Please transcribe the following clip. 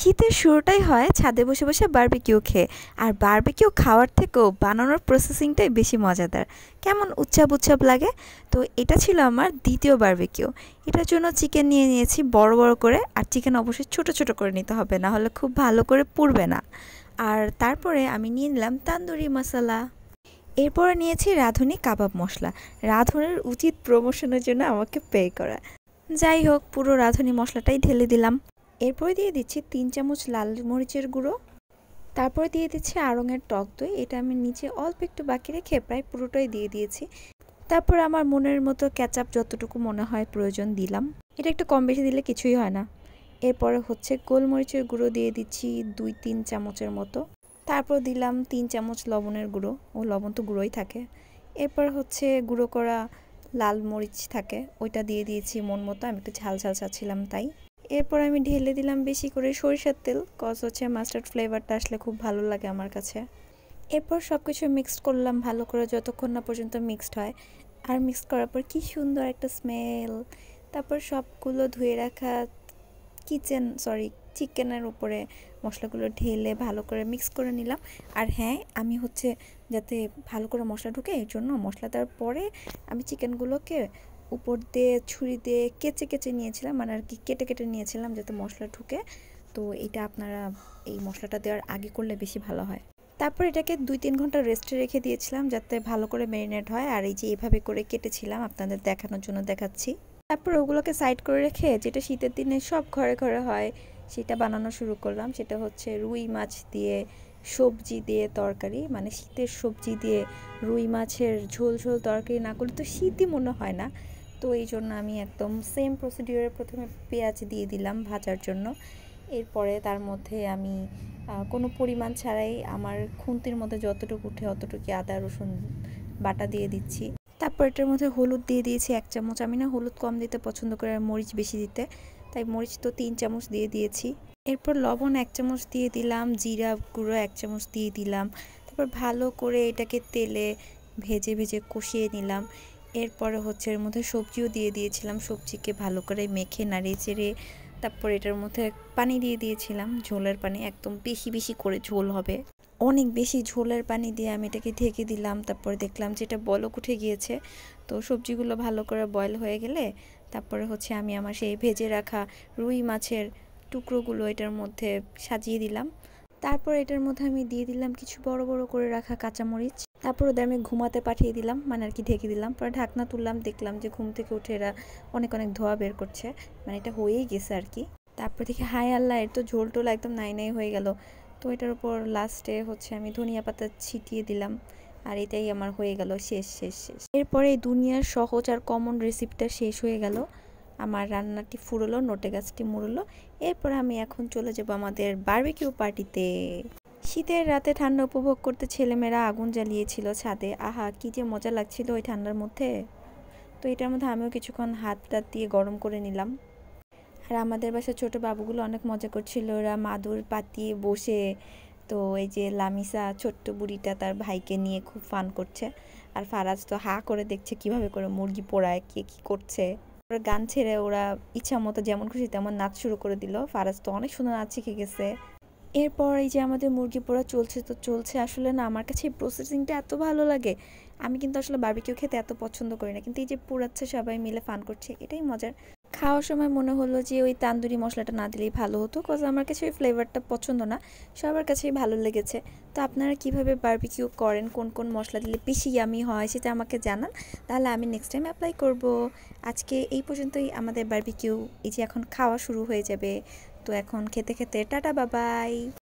শীতের শুরুটাই হয় ছাদে বসে বসে বারবিকিউ খেয়ে। আর বারবিকিউ খাওয়ার থেকেও বানানোর প্রসেসিংটাই বেশি মজাদার। কেমন উচ্ছাব উচ্ছাব লাগে। তো এটা ছিল আমার দ্বিতীয় বারবিকিউ। এটার জন্য চিকেন নিয়ে নিয়েছি বড় বড় করে, আর চিকেন অবশ্যই ছোট ছোট করে নিতে হবে, না হলে খুব ভালো করে পুড়বে না। আর তারপরে আমি নিয়ে নিলাম তান্দুরি মশলা। এরপরে নিয়েছি রাঁধুনি কাবাব মশলা। রাঁধুনির উচিত প্রমোশনের জন্য আমাকে পে করা। যাই হোক, পুরো রাঁধুনি মশলাটাই ঢেলে দিলাম। এরপরে দিয়ে দিচ্ছি 3 চামচ লাল মরিচের গুঁড়ো। তারপরে দিয়ে দিচ্ছি আড়ঙের টক দই। এটা আমি নিচে অল্প একটু বাকি রেখে প্রায় পুরোটাই দিয়ে দিয়েছি। তারপর আমার মনের মতো কেচাপ যতটুকু মনে হয় প্রয়োজন দিলাম। এটা একটু কম বেশি দিলে কিছুই হয় না। এরপরে হচ্ছে গোলমরিচের গুঁড়ো দিয়ে দিচ্ছি 2-3 চামচের মতো। তারপর দিলাম 3 চামচ লবণের গুঁড়ো, ও লবণ তো গুঁড়োই থাকে। এরপর হচ্ছে গুঁড়ো করা লাল মরিচ থাকে, ওইটা দিয়ে দিয়েছি মন মতো, আমি একটু ঝাল ঝাল চাচ্ছিলাম তাই। এরপর আমি ঢেলে দিলাম বেশি করে সরিষার তেল, কজ হচ্ছে মাস্টার্ড ফ্লেভারটা আসলে খুব ভালো লাগে আমার কাছে। এরপর সব কিছু মিক্সড করলাম ভালো করে যতক্ষণ না পর্যন্ত মিক্সড হয়। আর মিক্সড করার পর কী সুন্দর একটা স্মেল। তারপর সবগুলো ধুয়ে রাখা চিকেনের উপরে মশলাগুলো ঢেলে ভালো করে মিক্স করে নিলাম। আর হ্যাঁ, আমি হচ্ছে যাতে ভালো করে মশলা ঢুকে এর জন্য মশলা দেওয়ার পরে আমি চিকেনগুলোকে উপর দিয়ে ছুরি দিয়ে কেচে কেচে নিয়েছিলাম, মানে আর কি কেটে কেটে নিয়েছিলাম যাতে মশলা ঢুকে। তো এটা আপনারা এই মশলাটা দেওয়ার আগে করলে বেশি ভালো হয়। তারপর এটাকে 2-3 ঘন্টা রেস্টে রেখে দিয়েছিলাম যাতে ভালো করে ম্যারিনেট হয়। আর এই যে এভাবে করে কেটেছিলাম আপনাদের দেখানোর জন্য দেখাচ্ছি। তারপর ওগুলোকে সাইড করে রেখে যেটা শীতের দিনে সব ঘরে ঘরে হয় সেটা বানানো শুরু করলাম। সেটা হচ্ছে রুই মাছ দিয়ে সবজি দিয়ে তরকারি, মানে শীতের সবজি দিয়ে রুই মাছের ঝোল ঝোল তরকারি না করলে তো শীতই মনে হয় না। তো এই জন্য আমি একদম সেম প্রসিডিওরে প্রথমে পেঁয়াজ দিয়ে দিলাম ভাজার জন্য। এরপরে তার মধ্যে আমি কোনো পরিমাণ ছাড়াই আমার খুন্তির মধ্যে যতটুকু উঠে অতটুকু আদা রসুন বাটা দিয়ে দিচ্ছি। তারপর এটার মধ্যে হলুদ দিয়ে দিয়েছি 1 চামচ। আমি না হলুদ কম দিতে পছন্দ করি আর মরিচ বেশি দিতে, তাই মরিচ তো 3 চামচ দিয়ে দিয়েছি। এরপর লবণ 1 চামচ দিয়ে দিলাম, জিরা গুঁড়ো 1 চামচ দিয়ে দিলাম। তারপর ভালো করে এটাকে তেলে ভেজে ভেজে কষিয়ে নিলাম। এরপরে হচ্ছে এর মধ্যে সবজিও দিয়ে দিয়েছিলাম, সবজিকে ভালো করে মেখে নাড়িয়ে চেড়ে তারপর এটার মধ্যে পানি দিয়ে দিয়েছিলাম, ঝোলের পানি, একদম বেশি বেশি করে ঝোল হবে। অনেক বেশি ঝোলের পানি দিয়ে আমি এটাকে ঢেকে দিলাম। তারপরে দেখলাম যে এটা বলক উঠে গিয়েছে। তো সবজিগুলো ভালো করে বয়েল হয়ে গেলে তারপরে হচ্ছে আমি আমার সেই ভেজে রাখা রুই মাছের টুকরোগুলো এটার মধ্যে সাজিয়ে দিলাম। তারপর এটার মধ্যে আমি দিয়ে দিলাম কিছু বড় বড় করে রাখা কাঁচামরিচ। তারপর ওদের আমি ঘুমাতে পাঠিয়ে দিলাম, মানে আর কি ঢেকে দিলাম। পরে ঢাকনা তুললাম, দেখলাম যে ঘুম থেকে উঠে এরা অনেক অনেক ধোয়া বের করছে, মানে এটা হয়েই গেছে আর কি। তারপর দেখি হায় আল্লাহ, এর তো ঝোল টোল একদম নাই নাই হয়ে গেল। তো এটার উপর লাস্টে হচ্ছে আমি ধনিয়া পাতা ছিটিয়ে দিলাম। আর এটাই আমার হয়ে গেল শেষ শেষ শেষ। এরপরে এই দুনিয়ার সহজ আর কমন রেসিপিটা শেষ হয়ে গেল। আমার রান্নাটি ফুরলো, নোটে গাছটি মুড়লো। এরপর আমি এখন চলে যাব আমাদের বারবিকিউ পার্টিতে। শীতের রাতে ঠান্ডা উপভোগ করতে ছেলেমেয়েরা আগুন জ্বালিয়েছিল ছাদে। আহা, কি যে মজা লাগছিল ওই ঠান্ডার মধ্যে। তো এটার মধ্যে আমিও কিছুক্ষণ হাত টাত দিয়ে গরম করে নিলাম। আর আমাদের বাসার ছোট বাবুগুলো অনেক মজা করছিল, ওরা মাদুর পাতিয়ে বসে। তো এই যে লামিসা ছোট্ট বুড়িটা তার ভাইকে নিয়ে খুব ফান করছে। আর ফারাজ তো হা করে দেখছে কিভাবে করে মুরগি পোড়ায়, কে কি করছে। ওরা গান ছেড়ে ওরা ইচ্ছা মতো যেমন খুশি তেমন নাচ শুরু করে দিল। ফারাজ তো অনেক সুন্দর নাচ শিখে গেছে। এরপর এই যে আমাদের মুরগি পোড়া চলছে তো চলছে। আসলে না, আমার কাছে এই প্রসেসিংটা এত ভালো লাগে। আমি কিন্তু আসলে বারবিকিউ খেতে এত পছন্দ করি না, কিন্তু এই যে পোড়াচ্ছে সবাই মিলে ফান করছে, এটাই মজার। খাওয়ার সময় মনে হলো যে ওই তান্দুরি মশলাটা না দিলেই ভালো হতো, কজ আমার কাছে ওই ফ্লেভারটা পছন্দ না। সবার কাছেই ভালো লেগেছে। তো আপনারা কিভাবে বারবিকিউ করেন, কোন কোন মশলা দিলে বেশি ইয়ামি হয় সেটা আমাকে জানান, তাহলে আমি নেক্সট টাইম অ্যাপ্লাই করব। আজকে এই পর্যন্তই আমাদের বারবিকিউ। এই যে এখন খাওয়া শুরু হয়ে যাবে, তো এখন খেতে খেতে টাটা বাবাই।